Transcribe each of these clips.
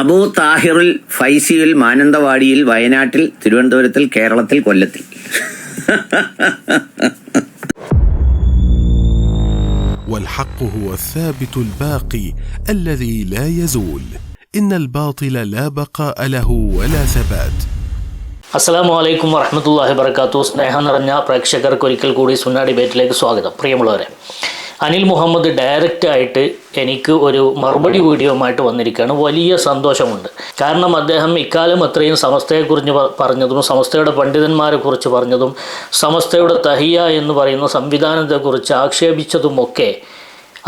അബൂ താഹിറുൽ ഫൈസിയിൽ മാനന്തവാടിയിൽ വയനാട്ടിൽ തിരുവനന്തപുരത്തിൽ കേരളത്തിൽ കൊല്ലത്തിൽ. والحق هو الثابت الباقي الذي لا يزول إن الباطل لا بقاء له ولا ثبات. അസ്സലാമു അലൈക്കും വറഹ്മത്തുള്ളാഹി വബറകാതുഹു. സ്നേഹം നിറഞ്ഞ പ്രേക്ഷകർക്ക് ഒരിക്കൽ കൂടി സുന്ന ഡിബേറ്റിലേക്ക് സ്വാഗതം. പ്രിയമുള്ളവരെ, അനിൽ മുഹമ്മദ് ഡയറക്റ്റായിട്ട് എനിക്ക് ഒരു മറുപടി വീഡിയോയുമായിട്ട് വന്നിരിക്കുകയാണ്. വലിയ സന്തോഷമുണ്ട്. കാരണം അദ്ദേഹം ഇക്കാലം അത്രയും സമസ്തയെക്കുറിച്ച് പറഞ്ഞതും സമസ്തയുടെ പണ്ഡിതന്മാരെ കുറിച്ച് പറഞ്ഞതും സമസ്തയുടെ തഹിയ എന്ന് പറയുന്ന സംവിധാനത്തെക്കുറിച്ച് ആക്ഷേപിച്ചതുമൊക്കെ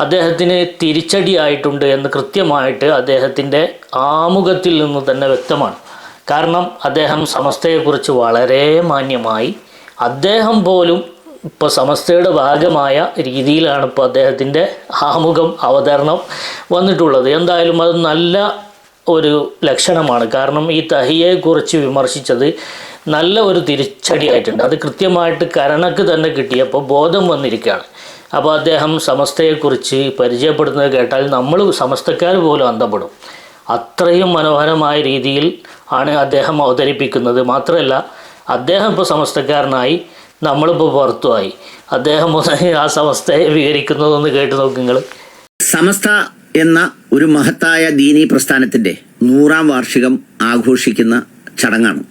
അദ്ദേഹത്തിന് തിരിച്ചടിയായിട്ടുണ്ട് എന്ന് കൃത്യമായിട്ട് അദ്ദേഹത്തിൻ്റെ ആമുഖത്തിൽ നിന്ന് തന്നെ വ്യക്തമാണ്. കാരണം അദ്ദേഹം സമസ്തയെക്കുറിച്ച് വളരെ മാന്യമായി, അദ്ദേഹം പോലും ഇപ്പോൾ സമസ്തയുടെ ഭാഗമായ രീതിയിലാണ് ഇപ്പോൾ അദ്ദേഹത്തിൻ്റെ ആമുഖം അവതരണം വന്നിട്ടുള്ളത്. എന്തായാലും അത് നല്ല ഒരു ലക്ഷണമാണ്. കാരണം ഈ തഹിയയെക്കുറിച്ച് വിമർശിച്ചത് നല്ല ഒരു തിരിച്ചടിയായിട്ടുണ്ട്. അത് കൃത്യമായിട്ട് കരണക്ക് തന്നെ കിട്ടിയപ്പോൾ ബോധം വന്നിരിക്കുകയാണ്. അപ്പോൾ അദ്ദേഹം സമസ്തയെക്കുറിച്ച് പരിചയപ്പെടുന്നത് കേട്ടാൽ നമ്മൾ സമസ്തക്കാർ പോലും അന്തപ്പെടും. അത്രയും മനോഹരമായ രീതിയിൽ ആണ് അദ്ദേഹം അവതരിപ്പിക്കുന്നത്. മാത്രമല്ല, അദ്ദേഹം ഇപ്പോൾ സമസ്തക്കാരനായി, നമ്മളിപ്പോൾ പുറത്തുമായി. അദ്ദേഹം ആ സമസ്തയെ വിവരിക്കുന്നതൊന്ന് കേട്ട് നോക്കുങ്ങൾ. സമസ്ത എന്ന ഒരു മഹത്തായ ദീനീ പ്രസ്ഥാനത്തിന്റെ 100ാം വാർഷികം ആഘോഷിക്കുന്ന ചടങ്ങാണ്.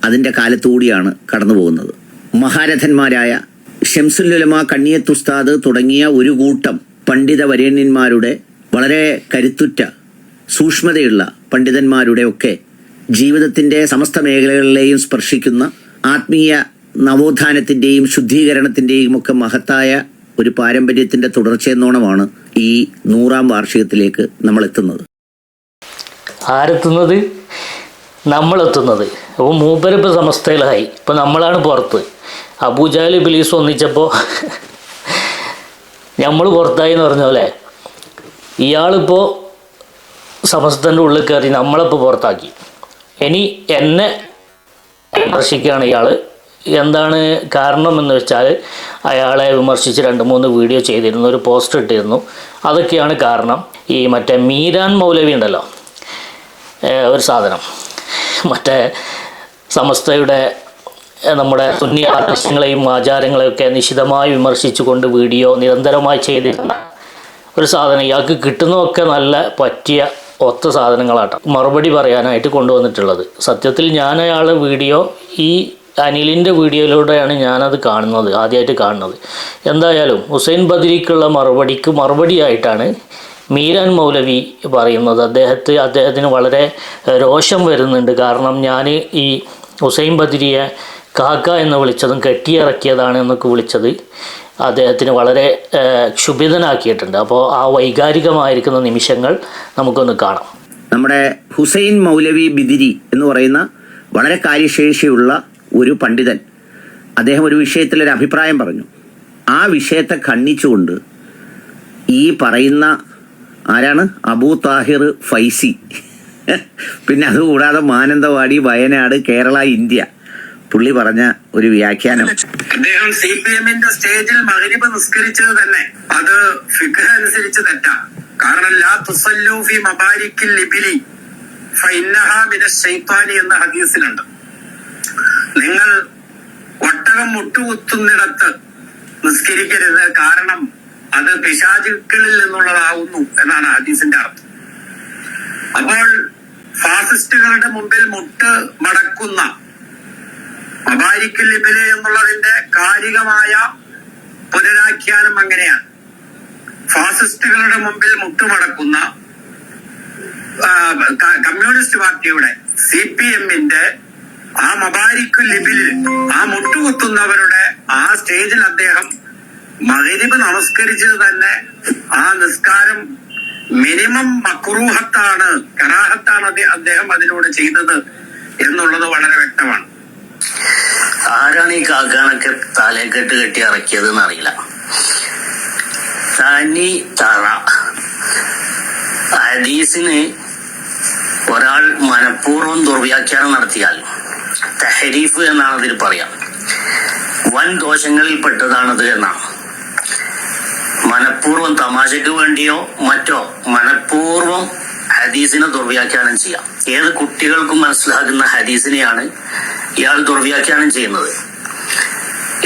അതിന്റെ കാലത്തുകൂടിയാണ് കടന്നു പോകുന്നത്. മഹാരഥന്മാരായ ഷംസുൽ ഉലമ, കണ്ണിയത്ത് ഉസ്താദ് തുടങ്ങിയ ഒരു കൂട്ടം പണ്ഡിത വരേണ്യന്മാരുടെ, വളരെ കരുത്തുറ്റ സൂക്ഷ്മതയുള്ള പണ്ഡിതന്മാരുടെ ഒക്കെ ജീവിതത്തിന്റെ സമസ്ത മേഖലകളിലെയും സ്പർശിക്കുന്ന ആത്മീയ നവോത്ഥാനത്തിന്റെയും ശുദ്ധീകരണത്തിന്റെയും ഒക്കെ മഹത്തായ ഒരു പാരമ്പര്യത്തിന്റെ തുടർച്ചയെന്നോണമാണ് ഈ 100ാം വാർഷികത്തിലേക്ക് നമ്മൾ എത്തുന്നത്. ആരെത്തുന്നത്? നമ്മളെത്തുന്നത്. അപ്പോൾ മൂപ്പരിപ്പോൾ സമസ്തയിലായി, ഇപ്പോൾ നമ്മളാണ് പുറത്ത്. അബൂജഹൽ ഇബ്ലീസ് ഒന്നിച്ചപ്പോൾ നമ്മൾ പുറത്തായി എന്ന് പറഞ്ഞ പോലെ ഇയാളിപ്പോൾ സമസ്തൻ്റെ ഉള്ളിൽ കയറി നമ്മളിപ്പോൾ പുറത്താക്കി. ഇനി എന്നെ വിമർശിക്കുകയാണ് ഇയാൾ. എന്താണ് കാരണം എന്ന് വെച്ചാൽ, അയാളെ വിമർശിച്ച് 2-3 വീഡിയോ ചെയ്തിരുന്നു, ഒരു പോസ്റ്റ് ഇട്ടിരുന്നു. അതൊക്കെയാണ് കാരണം. ഈ മറ്റേ മീരാൻ മൗലവി ഉണ്ടല്ലോ, ഒരു സാധനം, മറ്റേ സമസ്തയുടെ നമ്മുടെ സുന്നി ആദർശങ്ങളെയും ആചാരങ്ങളെയൊക്കെ നിശിതമായി വിമർശിച്ചുകൊണ്ട് വീഡിയോ നിരന്തരമായി ചെയ്തിരുന്ന ഒരു സാധനം. ഇയാൾക്ക് കിട്ടുന്നതൊക്കെ നല്ല പറ്റിയ ഒത്ത സാധനങ്ങളാട്ടോ മറുപടി പറയാനായിട്ട് കൊണ്ടുവന്നിട്ടുള്ളത്. സത്യത്തിൽ ഞാൻ അയാളുടെ വീഡിയോ, ഈ അനിലിൻ്റെ വീഡിയോയിലൂടെയാണ് ഞാനത് കാണുന്നത്, ആദ്യമായിട്ട് കാണുന്നത്. എന്തായാലും ഹുസൈൻ ബദരിക്കുള്ള മറുപടിയായിട്ടാണ് മീരാൻ മൗലവി പറയുന്നത്. അദ്ദേഹത്തിന് വളരെ രോഷം വരുന്നുണ്ട്. കാരണം ഞാൻ ഈ ഹുസൈൻ ബദരിയെ കാക്ക എന്ന് വിളിച്ചതും കെട്ടിയിറക്കിയതാണ് എന്നൊക്കെ വിളിച്ചത് അദ്ദേഹത്തിന് വളരെ ക്ഷുഭിതനാക്കിയിട്ടുണ്ട്. അപ്പോൾ ആ വൈകാരികമായിരിക്കുന്ന നിമിഷങ്ങൾ നമുക്കൊന്ന് കാണാം. നമ്മുടെ ഹുസൈൻ മൗലവി ബിദിരി എന്ന് പറയുന്ന വളരെ കാര്യശേഷിയുള്ള ഒരു പണ്ഡിതൻ, അദ്ദേഹം ഒരു വിഷയത്തിലൊരു അഭിപ്രായം പറഞ്ഞു. ആ വിഷയത്തെ ഖണ്ഡിച്ചുകൊണ്ട് ഈ പറയുന്ന ആരാണ്, അബൂ താഹിർ ഫൈസി, പിന്നെ അതുകൂടാതെ മാനന്തവാടി, വയനാട്, കേരള, ഇന്ത്യ, പുള്ളി പറഞ്ഞ ഒരു വ്യാഖ്യാനം. അദ്ദേഹം CPM-ന്റെ സ്റ്റേജിൽ മഗ്രിബ് നിസ്കരിച്ചത് തന്നെ അത് ഫിഖ് അനുസരിച്ച് തെറ്റാം. കാരണം ലാ തുസല്ലു ഫി മബാരിക്കിൽ ലിബിലി ഫഇന്നഹാ മിനശ് ശൈത്വാനി എന്ന ഹദീസിലുണ്ട്. നിങ്ങൾ ഒട്ടകം മുട്ടുകുത്തുന്നിടത്ത് നിസ്കരിക്കരുത്, കാരണം അത് പിശാചുക്കളിൽ നിന്നുള്ളതാവുന്നു എന്നാണ് ഹദീസിന്റെ അർത്ഥം. അപ്പോൾ ഫാസിസ്റ്റുകളുടെ മുമ്പിൽ മുട്ട് മടക്കുന്ന മബാരിക്കുൽ ലിബിലെ എന്നുള്ളതിന്റെ കാലികമായ പുനരാഖ്യാനം അങ്ങനെയാണ്. ഫാസിസ്റ്റുകളുടെ മുമ്പിൽ മുട്ടുമടക്കുന്ന കമ്മ്യൂണിസ്റ്റ് പാർട്ടിയുടെ CPM-ന്റെ ആ മബാരിക്കുൽ ലിബിലിൽ ആ മുട്ടുകുത്തുന്നവരുടെ ആ സ്റ്റേജിൽ അദ്ദേഹം മഗ്രിബ് നമസ്കരിച്ചത് തന്നെ ആ നിസ്കാരം മിനിമം മക്രൂഹത്താണ്, കറാഹത്താണ് അദ്ദേഹം അതിലൂടെ ചെയ്തത് എന്നുള്ളത് വളരെ വ്യക്തമാണ്. ആരാണ് ഈ കാക്കാനൊക്കെ തലക്കെട്ട് കെട്ടി ഇറക്കിയത് എന്നറിയില്ല. തനി തറ ഹദീസിന് ഒരാൾ മനഃപൂർവ്വം ദുർവ്യാഖ്യാനം നടത്തിയാൽ തഹരീഫ് എന്നാണ് അതിൽ പറയാം. വൻ ദോഷങ്ങളിൽ പെട്ടതാണത് എന്നാണ്. മനഃപൂർവ്വം തമാശക്ക് വേണ്ടിയോ മറ്റോ മനഃപൂർവ്വം ഹദീസിനെ ദുർവ്യാഖ്യാനം ചെയ്യാം. ഏത് കുട്ടികൾക്കും മനസ്സിലാകുന്ന ഹദീസിനെയാണ് ഇയാൾ ദുർവ്യാഖ്യാനം ചെയ്യുന്നത്.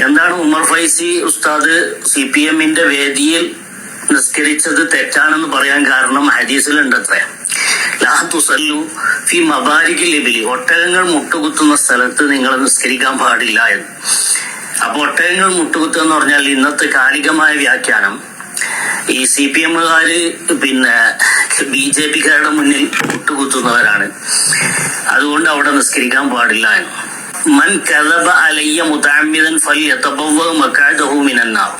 എന്താണ് ഉമർ ഫൈസി ഉസ്താദ് CPM-ന്റെ വേദിയിൽ നിസ്കരിച്ചത് തെറ്റാണെന്ന് പറയാൻ കാരണം ഹദീസിലുണ്ടത്രേ, ലാ തുസല്ലു ഫി മബാരിക്കിൽ ഇബിലി, ഒട്ടകങ്ങൾ മുട്ടുകുത്തുന്ന സ്ഥലത്ത് നിങ്ങൾ നിസ്കരിക്കാൻ പാടില്ല എന്ന്. അപ്പൊ ഒട്ടകങ്ങൾ മുട്ടുകുത്തുക എന്ന് പറഞ്ഞാൽ ഇന്നത്തെ കാലികമായ വ്യാഖ്യാനം ഈ CPM-കാര് BJP-കാരുടെ മുന്നിൽ മുട്ടുകുത്തുന്നവരാണ്, അതുകൊണ്ട് അവിടെ നിസ്കരിക്കാൻ പാടില്ല എന്ന്. മൻ കദബ അലയ്യ മുതഅമ്മിദൻ ഫൽയതബവ്വ മഖഅദഹു മിനന്നാർ,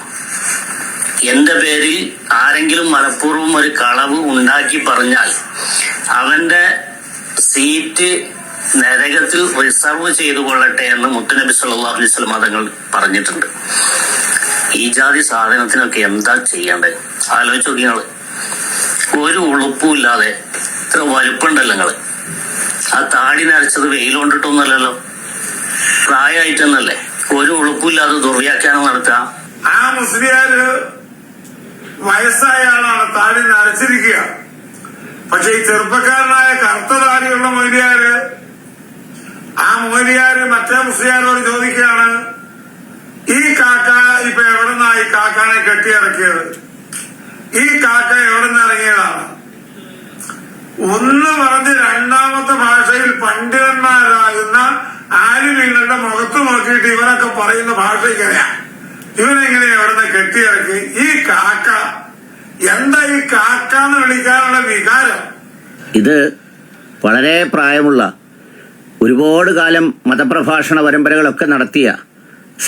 എന്റെ പേരിൽ ആരെങ്കിലും മനഃപൂർവ്വം ഒരു കളവ് ഉണ്ടാക്കി പറഞ്ഞാൽ അവന്റെ സീറ്റ് നരകത്തിൽ റിസർവ് ചെയ്തു കൊള്ളട്ടെ എന്ന് മുത്തുനബി സല്ലല്ലാഹു അലൈഹി വസല്ലം തങ്ങൾ പറഞ്ഞിട്ടുണ്ട്. ഈ ജാതി സാധനത്തിനൊക്കെ എന്താ ചെയ്യേണ്ടത് ആലോചിച്ച് നോക്കി നിങ്ങള്. ഒരു ഉളുപ്പുമില്ലാതെ ഇത്ര വലുപ്പുണ്ടല്ലോ നിങ്ങള്. ആ താടി നരച്ചത് വെയിലുകൊണ്ടിട്ടൊന്നുമല്ലല്ലോ, പ്രായമായിട്ടെന്നല്ലേ. ഒരു ഉളുപ്പില്ലാതെ ദുർവ്യാഖ്യാനം നടത്തുക. ആ മുസ്ലിയാര് വയസ്സായ ആളാണ്, താടി നരച്ചിരിക്കുക. പക്ഷെ ഈ ചെറുപ്പക്കാരനായ കറുത്ത താടിയുള്ള മൊയ്ലിയാര്, ആ മൊയ്ലിയാര് മറ്റേ മുസ്ലിയാരോട് ചോദിക്കുകയാണ്, ഈ കാക്ക ഇപ്പൊ എവിടുന്നാ ഈ കാക്കാനെ കെട്ടിയിറക്കിയത്? ഈ കാക്ക എവിടുന്ന് ഇറങ്ങിയതാണ്? ഒന്ന് പറഞ്ഞ് രണ്ടാമത്തെ ഭാഷയിൽ പണ്ഡിതന്മാരാകുന്ന ആലിമീങ്ങളുടെ മുഖത്ത് നോക്കിയിട്ട് ഇവരൊക്കെ പറയുന്ന ഭാഷ ഇങ്ങനെയാ. ഇവനെങ്ങനെ എവിടുന്ന് കെട്ടിയിറക്കി? ഈ കാക്ക എന്താ ഈ കാക്കാന്ന് വിളിക്കാനുള്ള വികാരം? ഇത് വളരെ പ്രായമുള്ള, ഒരുപാട് കാലം മതപ്രഭാഷണ പരമ്പരകളൊക്കെ നടത്തിയ,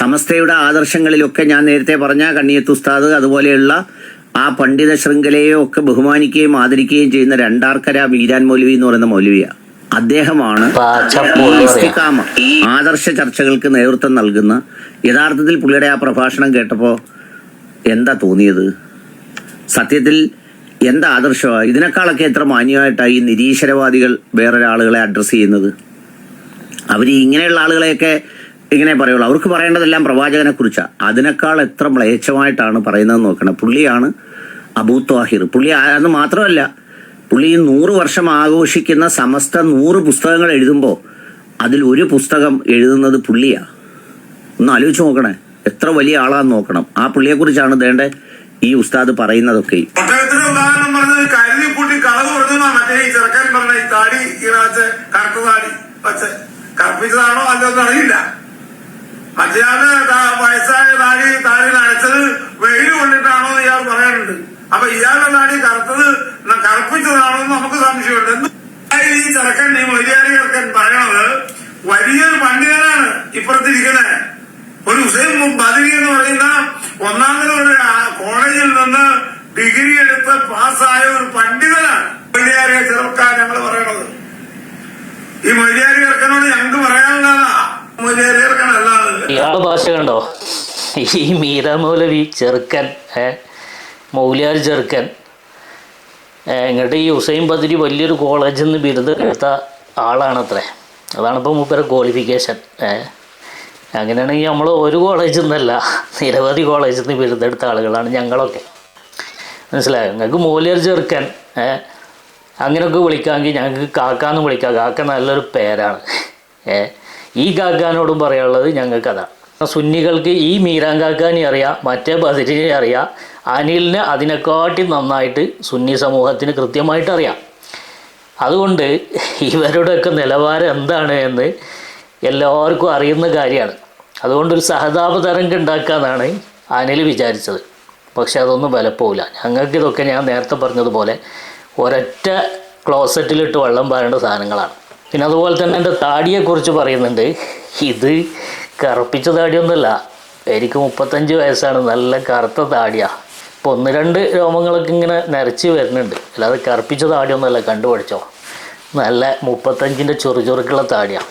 സമസ്തയുടെ ആദർശങ്ങളിലൊക്കെ ഞാൻ നേരത്തെ പറഞ്ഞ കണ്ണിയത്ത് ഉസ്താദ് അതുപോലെയുള്ള ആ പണ്ഡിത ശൃംഖലയെ ഒക്കെ ബഹുമാനിക്കുകയും ആദരിക്കുകയും ചെയ്യുന്ന രണ്ടാർക്കര മീരാൻ മൗലവി എന്ന് പറയുന്ന മൗലവിയാണ്. അദ്ദേഹമാണ് ഇസ്തിഖാമ ആദർശ ചർച്ചകൾക്ക് നേതൃത്വം നൽകുന്ന. യഥാർത്ഥത്തിൽ പുള്ളിയുടെ ആ പ്രഭാഷണം കേട്ടപ്പോൾ എന്താ തോന്നിയത്? സത്യത്തിൽ എന്താ ആദർശമാണ്? ഇതിനേക്കാളൊക്കെ എത്ര മാന്യമായിട്ടാണ് ഈ നിരീശ്വരവാദികൾ വേറൊരാളുകളെ അഡ്രസ്സ് ചെയ്യുന്നത്. അവർ ഇങ്ങനെയുള്ള ആളുകളെയൊക്കെ ഇങ്ങനെ പറയുള്ളൂ. അവർക്ക് പറയേണ്ടതെല്ലാം പ്രവാചകനെ കുറിച്ചാണ്. അതിനേക്കാൾ എത്ര മ്ലേച്ഛമായിട്ടാണ് പറയുന്നതെന്ന് നോക്കണം. പുള്ളിയാണ് അബൂ ത്വാഹിർ. പുള്ളി അത് മാത്രമല്ല, പുള്ളി 100 വർഷം ആഘോഷിക്കുന്ന സമസ്ത 100 പുസ്തകങ്ങൾ എഴുതുമ്പോൾ അതിൽ ഒരു പുസ്തകം എഴുതുന്നത് പുള്ളിയാ. ഒന്ന് ആലോചിച്ച് നോക്കണേ, എത്ര വലിയ ആളാന്ന് നോക്കണം. ആ പുള്ളിയെക്കുറിച്ചാണ് ദേണ്ട ഈ ഉസ്താദ് പറയുന്നതൊക്കെ. ഉദാഹരണം പറഞ്ഞത് കരുതി കൂട്ടി കളവ് കൊടുക്കുന്ന മറ്റേ ഈ ചെറുക്കൻ പറഞ്ഞ ഈ താടി ഈറാച്ച് കറുത്ത താടി വച്ച് കറുപ്പിച്ചതാണോ അല്ലെന്ന് അറിയില്ല. മറ്റേയാള് വയസ്സായ താടി നനച്ചത് വെയിൽ കൊണ്ടിട്ടാണോ എന്ന് ഇയാൾ പറയാനുണ്ട്. അപ്പൊ ഇയാളുടെ താടി കറുപ്പിച്ചതാണോ എന്ന് നമുക്ക് സംശയമുണ്ട്. ഈ ചെറുക്കൻ, ഈ മൊയ്ലിയാരി ചെറുക്കൻ പറയണത് വലിയൊരു പണ്ഡിതനാണ് ഇപ്പുറത്തിരിക്കുന്നത്. ഒരു ഹുസൈൻ ബദരി എന്ന് പറയുന്ന ഒന്നാമത് ഒരു കോളേജിൽ നിന്ന് ഡിഗ്രി എടുത്ത് പാസ്സായ ഒരു പണ്ഡിതനാണ് മൊയ്ലിയാരിയെ ചെറുക്കാൻ ഞങ്ങൾ പറയണത്. ഈ മൊയ്ലിയാരി ചെറുക്കനോട് ഞങ്ങൾക്ക് പറയാനുള്ളതാ, മൊയ്ലിയാരി ചെറുക്കനല്ലാതെ. ഇയാളുടെ ഭാഷ കണ്ടോ? ഈ മീര മൗലവി ചെറുക്കൻ, മൗലിയാർ ചെറുക്കൻ. ഇങ്ങോട്ട് ഈ ഹുസൈൻ ബദരി വലിയൊരു കോളേജിൽ നിന്ന് ബിരുദം എടുത്ത ആളാണത്രേ. അതാണിപ്പോൾ മൂപ്പരെ ക്വാളിഫിക്കേഷൻ. അങ്ങനെയാണെങ്കിൽ നമ്മൾ ഒരു കോളേജിൽ നിന്നല്ല, നിരവധി കോളേജിൽ നിന്ന് ബിരുദെടുത്ത ആളുകളാണ് ഞങ്ങളൊക്കെ. മനസ്സിലായോ? ഞങ്ങൾക്ക് മൗലിയാർ ചെറുക്കൻ അങ്ങനെയൊക്കെ വിളിക്കാമെങ്കിൽ ഞങ്ങൾക്ക് കാക്കാന്ന് വിളിക്കാം. കാക്ക നല്ലൊരു പേരാണ്. ഈ കാക്കാനോടും പറയാനുള്ളത് ഞങ്ങൾക്ക് അതാണ്. സുന്നികൾക്ക് ഈ മീരാൻ കാക്കാനെ അറിയാം, മറ്റേ ബദരിനെ അറിയാം, അനിലിനെ അതിനെക്കാട്ടി നന്നായിട്ട് സുന്നി സമൂഹത്തിന് കൃത്യമായിട്ട് അറിയാം. അതുകൊണ്ട് ഇവരുടെയൊക്കെ നിലവാരം എന്താണ് എന്ന് എല്ലാവർക്കും അറിയുന്ന കാര്യമാണ്. അതുകൊണ്ടൊരു സഹതാപ തരംഗം ഉണ്ടാക്കാമെന്നാണ് അനിൽ വിചാരിച്ചത്. പക്ഷെ അതൊന്നും വിലപ്പോവില്ല. ഞങ്ങൾക്കിതൊക്കെ ഞാൻ നേരത്തെ പറഞ്ഞതുപോലെ ഒരൊറ്റ ക്ലോസറ്റിലിട്ട് വെള്ളം പാരേണ്ട സാധനങ്ങളാണ്. പിന്നെ അതുപോലെ തന്നെ എൻ്റെ താടിയെക്കുറിച്ച് പറയുന്നുണ്ട്. ഇത് കറുപ്പിച്ച താടിയൊന്നുമല്ല, എനിക്ക് 35 വയസ്സാണ്. നല്ല കറുത്ത താടിയാണ്. ഇപ്പോൾ 1-2 രോമങ്ങളൊക്കെ ഇങ്ങനെ നരച്ച് വരുന്നുണ്ട്. അല്ലാതെ കറുപ്പിച്ച താടിയൊന്നുമല്ല. കണ്ടുപഠിച്ചോ, നല്ല 35ൻ്റെ ചൊറുചൊറുക്കുള്ള താടിയാണ്.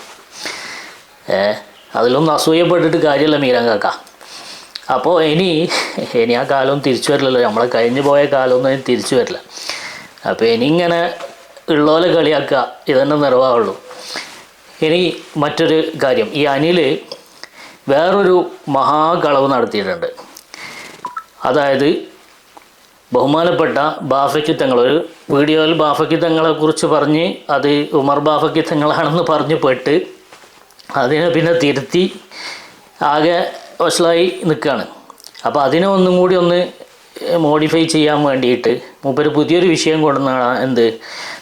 അതിലൊന്നും അസൂയപ്പെട്ടിട്ട് കാര്യമല്ല മീരാൻ കാക്ക. അപ്പോൾ ഇനി ആ കാലമൊന്നും തിരിച്ചു വരില്ലല്ലോ. നമ്മളെ കഴിഞ്ഞു പോയ കാലമൊന്നും ഇനി തിരിച്ചു വരില്ല. അപ്പോൾ ഇനിയിങ്ങനെ ഉള്ളോലെ കളിയാക്കുക, ഇതന്നെ നിറവാവുള്ളൂ. ഇനി മറ്റൊരു കാര്യം, ഈ അനിൽ വേറൊരു മഹാകളവ് നടത്തിയിട്ടുണ്ട്. അതായത് ബഹുമാനപ്പെട്ട ബാഫക്കി തങ്ങൾ ഒരു വീഡിയോയിൽ ബാഫക്കി തങ്ങളെക്കുറിച്ച് പറഞ്ഞ് അത് ഉമർ ബാഫക്കി തങ്ങളാണെന്ന് പറഞ്ഞ് പെട്ട് അതിനെ പിന്നെ തിരുത്തി ആകെ വഷളായി നിൽക്കുകയാണ്. അപ്പോൾ അതിനെ ഒന്നും കൂടി ഒന്ന് മോഡിഫൈ ചെയ്യാൻ വേണ്ടിയിട്ട് മൂപ്പര് പുതിയൊരു വിഷയം കൊണ്ടുവന്നാണ് എന്ത്,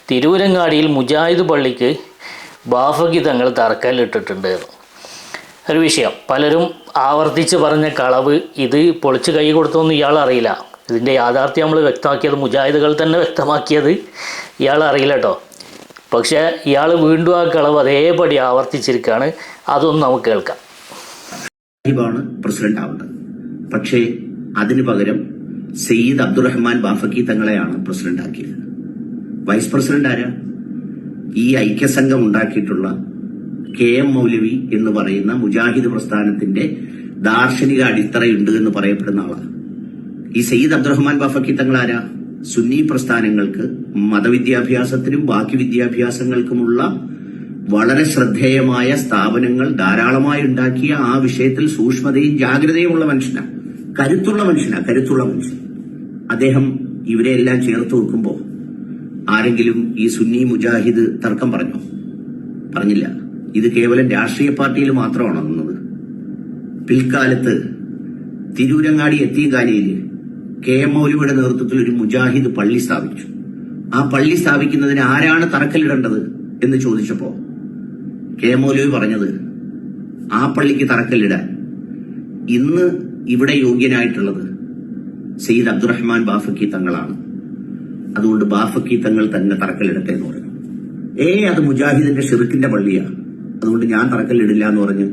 തിരൂരങ്ങാടിയിൽ മുജാഹിദ് പള്ളിക്ക് ബാഫക്കി തങ്ങൾ തറക്കല്ലിട്ടിട്ടുണ്ട് ഒരു വിഷയം. പലരും ആവർത്തിച്ച് പറഞ്ഞ കളവ് ഇത് പൊളിച്ച് കൈ കൊടുത്തൊന്നും ഇയാൾ അറിയില്ല. ഇതിൻ്റെ യാഥാർത്ഥ്യം നമ്മൾ വ്യക്തമാക്കിയത് മുജാഹിദുകൾ തന്നെ വ്യക്തമാക്കിയത് ഇയാൾ അറിയില്ല കേട്ടോ. പക്ഷേ ഇയാൾ വീണ്ടും ആ കളവ് അതേപടി ആവർത്തിച്ചിരിക്കുകയാണ്. അതൊന്നും നമുക്ക് കേൾക്കാം. പ്രസിഡന്റ് ആവേണ്ടത്, പക്ഷേ അതിനു പകരം സയ്യിദ് അബ്ദുറഹ്മാൻ ബാഫക്കി തങ്ങളെയാണ് പ്രസിഡന്റ് ആക്കിയത്. വൈസ് പ്രസിഡന്റ് ആരാ? ഈ ഐക്യസംഘം ഉണ്ടാക്കിയിട്ടുള്ള KM മൗലവി എന്ന് പറയുന്ന മുജാഹിദ് പ്രസ്ഥാനത്തിന്റെ ദാർശനിക അടിത്തറയുണ്ട് എന്ന് പറയപ്പെടുന്ന ആളാണ്. ഈ സയ്യിദ് അബ്ദുറഹ്മാൻ ബാഫക്കി തങ്ങൾ ആരാ? സുന്നി പ്രസ്ഥാനങ്ങൾക്ക് മതവിദ്യാഭ്യാസത്തിനും ബാക്കി വിദ്യാഭ്യാസങ്ങൾക്കുമുള്ള വളരെ ശ്രദ്ധേയമായ സ്ഥാപനങ്ങൾ ധാരാളമായി ഉണ്ടാക്കിയ, ആ വിഷയത്തിൽ സൂക്ഷ്മതയും ജാഗ്രതയുമുള്ള മനുഷ്യനാണ്. കരുത്തുള്ള മനുഷ്യൻ. അദ്ദേഹം ഇവരെയെല്ലാം ചേർത്ത് വെക്കുമ്പോൾ ആരെങ്കിലും ഈ സുന്നി മുജാഹിദ് തർക്കം പറഞ്ഞില്ല. ഇത് കേവലം രാഷ്ട്രീയ പാർട്ടിയിൽ മാത്രമാണ് നിന്നത്. പിൽക്കാലത്ത് തിരൂരങ്ങാടി യത്തീംഖാനയിൽ KM മൗലവിയുടെ നേതൃത്വത്തിൽ ഒരു മുജാഹിദ് പള്ളി സ്ഥാപിച്ചു. ആ പള്ളി സ്ഥാപിക്കുന്നതിന് ആരാണ് തറക്കല്ലിടേണ്ടത് എന്ന് ചോദിച്ചപ്പോ KM മൗലവി പറഞ്ഞത്, ആ പള്ളിക്ക് തറക്കല്ലിടാൻ ഇന്ന് ഇവിടെ യോഗ്യനായിട്ടുള്ളത് സയ്യിദ് അബ്ദുറഹ്മാൻ ബാഫക്കി തങ്ങളാണ്. അതുകൊണ്ട് ബാഫക്കി തങ്ങൾ തന്നെ തറക്കല്ലിടട്ടെ എന്ന് പറഞ്ഞു. അത് മുജാഹിദിന്റെ ഷിർക്കിന്റെ പള്ളിയാണ്, അതുകൊണ്ട് ഞാൻ തറക്കല്ലിടില്ല എന്ന് പറഞ്ഞ്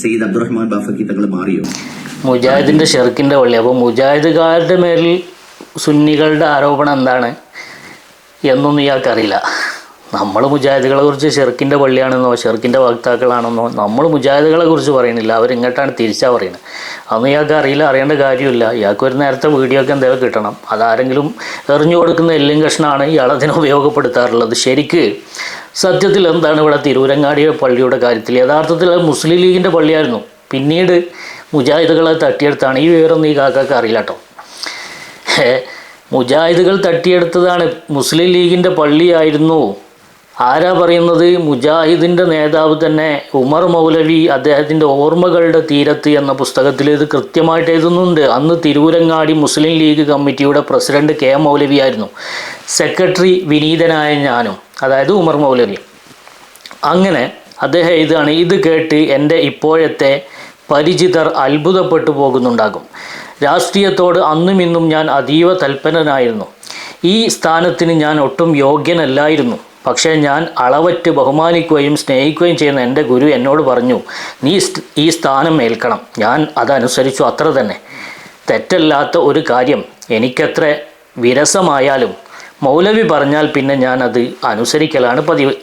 സയ്യിദ് അബ്ദുറഹ്മാൻ ബാഫക്കി തങ്ങൾ മാറിയോ? മുജാഹിദിന്റെ ഷിർക്കിന്റെ പള്ളി. അപ്പോൾ മുജാഹിദുകാരുടെ മേലിൽ സുന്നികളുടെ ആരോപണം എന്താണ് എന്നൊന്നും ഇയാൾക്കറിയില്ല. നമ്മൾ മുജാഹിദുകളെ കുറിച്ച് ഷിർക്കിന്റെ പള്ളിയാണെന്നോ ഷിർക്കിന്റെ വക്താക്കളാണെന്നോ നമ്മൾ മുജാഹിദുകളെ കുറിച്ച് പറയുന്നില്ല. അവരിങ്ങോട്ടാണ് തിരിച്ചാ പറയുന്നത്. അതൊന്നും ഇയാൾക്ക് അറിയില്ല, അറിയേണ്ട കാര്യമില്ല. ഇയാൾക്ക് ഒരു നേരത്തെ വീഡിയോ ഒക്കെ എന്തെങ്കിലും കിട്ടണം. അതാരെങ്കിലും എറിഞ്ഞു കൊടുക്കുന്ന എല്ലും കഷ്ണമാണ് ഇയാൾ അതിനെ ഉപയോഗപ്പെടുത്താറുള്ളത്. ശരിക്ക് സത്യത്തിൽ എന്താണ് ഇവിടെ തിരൂരങ്ങാടി പള്ളിയുടെ കാര്യത്തിൽ? യഥാർത്ഥത്തിൽ അത് മുസ്ലിം ലീഗിന്റെ പള്ളിയായിരുന്നു. പിന്നീട് മുജാഹിദുകളെ തട്ടിയെടുത്താണ്. ഈ വിവരം ഈ കാക്കാക്ക് അറിയില്ല കേട്ടോ. മുജാഹിദുകൾ തട്ടിയെടുത്തതാണ്, മുസ്ലിം ലീഗിന്റെ പള്ളിയായിരുന്നു. ആരാ പറയുന്നത്? മുജാഹിദിന്റെ നേതാവ് തന്നെ ഉമർ മൗലവി അദ്ദേഹത്തിന്റെ ഓർമ്മകളുടെ തീരത്ത് എന്ന പുസ്തകത്തിൽ ഇത് കൃത്യമായിട്ട് എഴുതുന്നുണ്ട്. അന്ന് തിരൂരങ്ങാടി മുസ്ലിം ലീഗ് കമ്മിറ്റിയുടെ പ്രസിഡന്റ് KM മൗലവി ആയിരുന്നു. സെക്രട്ടറി വിനീതനായ ഞാനും, അതായത് ഉമർ മൗലവി. അങ്ങനെ അദ്ദേഹം എഴുതുകയാണ്, ഇത് കേട്ട് എൻ്റെ ഇപ്പോഴത്തെ പരിചിതർ അത്ഭുതപ്പെട്ടു പോകുന്നുണ്ടാകും. രാഷ്ട്രീയത്തോട് അന്നും ഇന്നും ഞാൻ അതീവ തൽപരനായിരുന്നു. ഈ സ്ഥാനത്തിന് ഞാൻ ഒട്ടും യോഗ്യനല്ലായിരുന്നു. പക്ഷേ ഞാൻ അളവറ്റ് ബഹുമാനിക്കുകയും സ്നേഹിക്കുകയും ചെയ്യുന്ന എൻ്റെ ഗുരു എന്നോട് പറഞ്ഞു, നീ ഈ സ്ഥാനം ഏൽക്കണം. ഞാൻ അതനുസരിച്ചു, അത്ര തന്നെ. തെറ്റല്ലാത്ത ഒരു കാര്യം എനിക്കെത്ര വിരസമായാലും മൗലവി പറഞ്ഞാൽ പിന്നെ ഞാൻ അത് അനുസരിക്കലാണ് പതിവ്.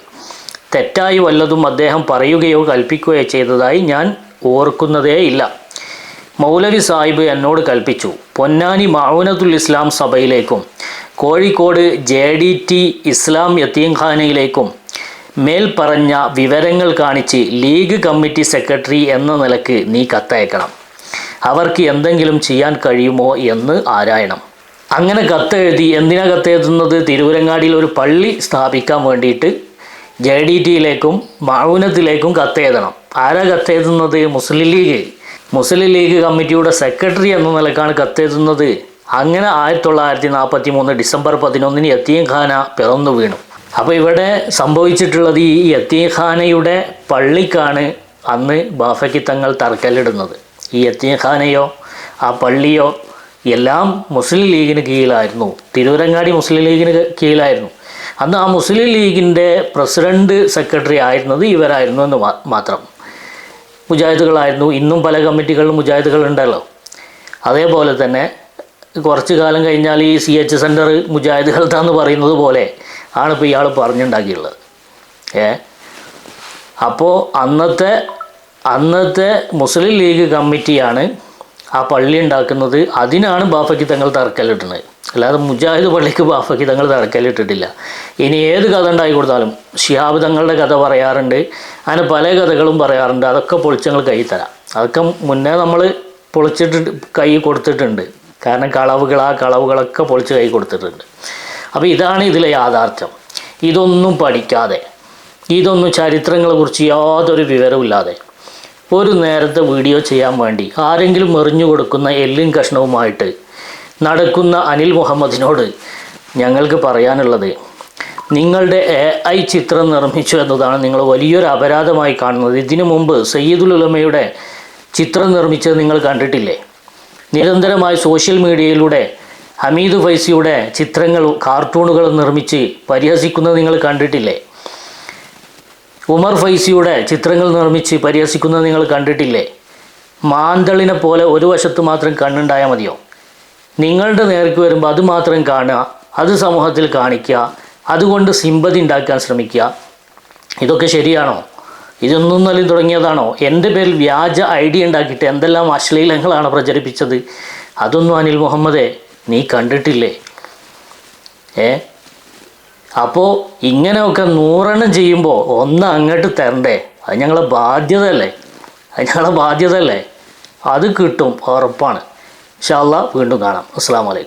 തെറ്റായി വല്ലതും അദ്ദേഹം പറയുകയോ കൽപ്പിക്കുകയോ ചെയ്തതായി ഞാൻ ഓർക്കുന്നതേ ഇല്ല. മൗലവി സാഹിബ് എന്നോട് കൽപ്പിച്ചു, പൊന്നാനി മഅൂനത്തുൽ ഇസ്ലാം സഭയിലേക്കും കോഴിക്കോട് JDT ഇസ്ലാം യത്തീംഖാനയിലേക്കും മേൽ പറഞ്ഞ വിവരങ്ങൾ കാണിച്ച് ലീഗ് കമ്മിറ്റി സെക്രട്ടറി എന്ന നിലക്ക് നീ കത്തയക്കണം. അവർക്ക് എന്തെങ്കിലും ചെയ്യാൻ കഴിയുമോ എന്ന് ആരായണം. അങ്ങനെ കത്തെഴുതി. എന്തിനാ കത്തെഴുതുന്നത്? തിരൂരങ്ങാടിയിൽ ഒരു പള്ളി സ്ഥാപിക്കാൻ വേണ്ടിയിട്ട് JDTയിലേക്കും മഅൂനത്തിലേക്കും കത്തെഴുതണം. ആരാ കത്തെഴുതുന്നത്? മുസ്ലിം ലീഗ് കമ്മിറ്റിയുടെ സെക്രട്ടറി എന്ന നിലക്കാണ് കത്തെഴുതുന്നത്. അങ്ങനെ 1943 ഡിസംബർ 11 യത്തീംഖാന പിറന്നു വീണു. അപ്പോൾ ഇവിടെ സംഭവിച്ചിട്ടുള്ളത്, ഈ യത്തീംഖാനയുടെ പള്ളിക്കാണ് അന്ന് ബാഫക്കി തങ്ങൾ തറക്കല്ലിടുന്നത്. ഈ യത്തീംഖാനയോ ആ പള്ളിയോ എല്ലാം മുസ്ലിം ലീഗിന് കീഴിലായിരുന്നു. തിരൂരങ്ങാടി മുസ്ലിം ലീഗിന് കീഴിലായിരുന്നു. അന്ന് ആ മുസ്ലിം ലീഗിൻ്റെ പ്രസിഡന്റ് സെക്രട്ടറി ആയിരുന്നത് ഇവരായിരുന്നു എന്ന് മാത്രം. മുജാഹിദുകളായിരുന്നു. ഇന്നും പല കമ്മിറ്റികളിലും മുജാഹിദുകളുണ്ടല്ലോ. അതേപോലെ തന്നെ കുറച്ച് കാലം കഴിഞ്ഞാൽ ഈ CH സെൻറ്റർ മുജാഹിദുകളെന്ന് പറയുന്നത് പോലെ ആണിപ്പോൾ ഇയാൾ പറഞ്ഞുണ്ടാക്കിയുള്ളത്. അപ്പോൾ അന്നത്തെ മുസ്ലിം ലീഗ് കമ്മിറ്റിയാണ് ആ പള്ളി ഉണ്ടാക്കുന്നത്. അതിനാണ് ബാഫക്കി തങ്ങൾ തറക്കല്ലിട്ടുന്നത്. അല്ലാതെ മുജാഹിദ് പള്ളിക്ക് ബാഫക്കി തങ്ങൾ തറക്കല്ലിട്ടിട്ടില്ല. ഇനി ഏത് കഥ ഉണ്ടാക്കി കൊടുത്താലും ശിഹാബ് തങ്ങളുടെ കഥ പറയാറുണ്ട്, അങ്ങനെ പല കഥകളും പറയാറുണ്ട്. അതൊക്കെ പൊളിച്ചങ്ങൾ കൈ തരാം. അതൊക്കെ മുന്നേ നമ്മൾ പൊളിച്ചിട്ട് കൈ കൊടുത്തിട്ടുണ്ട്. കാരണം കളവുകളൊക്കെ പൊളിച്ച് കൈ കൊടുത്തിട്ടുണ്ട്. അപ്പോൾ ഇതാണ് ഇതിലെ യാഥാർത്ഥ്യം. ഇതൊന്നും പഠിക്കാതെ, ഇതൊന്നും ചരിത്രങ്ങളെക്കുറിച്ച് യാതൊരു വിവരമില്ലാതെ ഒരു നേരത്തെ വീഡിയോ ചെയ്യാൻ വേണ്ടി ആരെങ്കിലും എറിഞ്ഞു കൊടുക്കുന്ന എല്ലും കഷ്ണവുമായിട്ട് നടക്കുന്ന അനിൽ മുഹമ്മദിനോട് ഞങ്ങൾക്ക് പറയാനുള്ളത്, നിങ്ങളുടെ AI ചിത്രം നിർമ്മിച്ചു എന്നതാണ് നിങ്ങൾ വലിയൊരു അപരാധമായി കാണുന്നത്. ഇതിനു മുമ്പ് സയ്യിദുൽ ഉലമയുടെ ചിത്രം നിർമ്മിച്ചത് നിങ്ങൾ കണ്ടിട്ടില്ലേ? നിരന്തരമായി സോഷ്യൽ മീഡിയയിലൂടെ ഹമീദ് ഫൈസിയുടെ ചിത്രങ്ങളും കാർട്ടൂണുകളും നിർമ്മിച്ച് പരിഹസിക്കുന്നത് നിങ്ങൾ കണ്ടിട്ടില്ലേ? ഉമർ ഫൈസിയുടെ ചിത്രങ്ങൾ നിർമ്മിച്ച് പരിഹസിക്കുന്നത് നിങ്ങൾ കണ്ടിട്ടില്ലേ? മാന്തളിനെ പോലെ ഒരു വശത്ത് മാത്രം കണ്ണുണ്ടായാൽ മതിയോ? നിങ്ങളുടെ നേർക്ക് വരുമ്പോൾ അത് മാത്രം കാണുക, അത് സമൂഹത്തിൽ കാണിക്കുക, അതുകൊണ്ട് സിമ്പതി ഉണ്ടാക്കാൻ ശ്രമിക്കുക. ഇതൊക്കെ ശരിയാണോ? ഇതൊന്നും നല്ല തുടങ്ങിയതാണോ? എൻ്റെ പേരിൽ വ്യാജ ID ഉണ്ടാക്കിയിട്ട് എന്തെല്ലാം അശ്ലീലങ്ങളാണ് പ്രചരിപ്പിച്ചത്. അതൊന്നും അനിൽ മുഹമ്മദേ നീ കണ്ടിട്ടില്ലേ? അപ്പോൾ ഇങ്ങനെയൊക്കെ 100 എണ്ണം ചെയ്യുമ്പോൾ ഒന്ന് അങ്ങോട്ട് തരണ്ടേ? അത് ഞങ്ങളെ ബാധ്യതയല്ലേ? അത് കിട്ടും, ഉറപ്പാണ്. ഇൻഷാ അല്ലാഹ് വീണ്ടും കാണാം. അസ്സലാമു അലൈക്കും.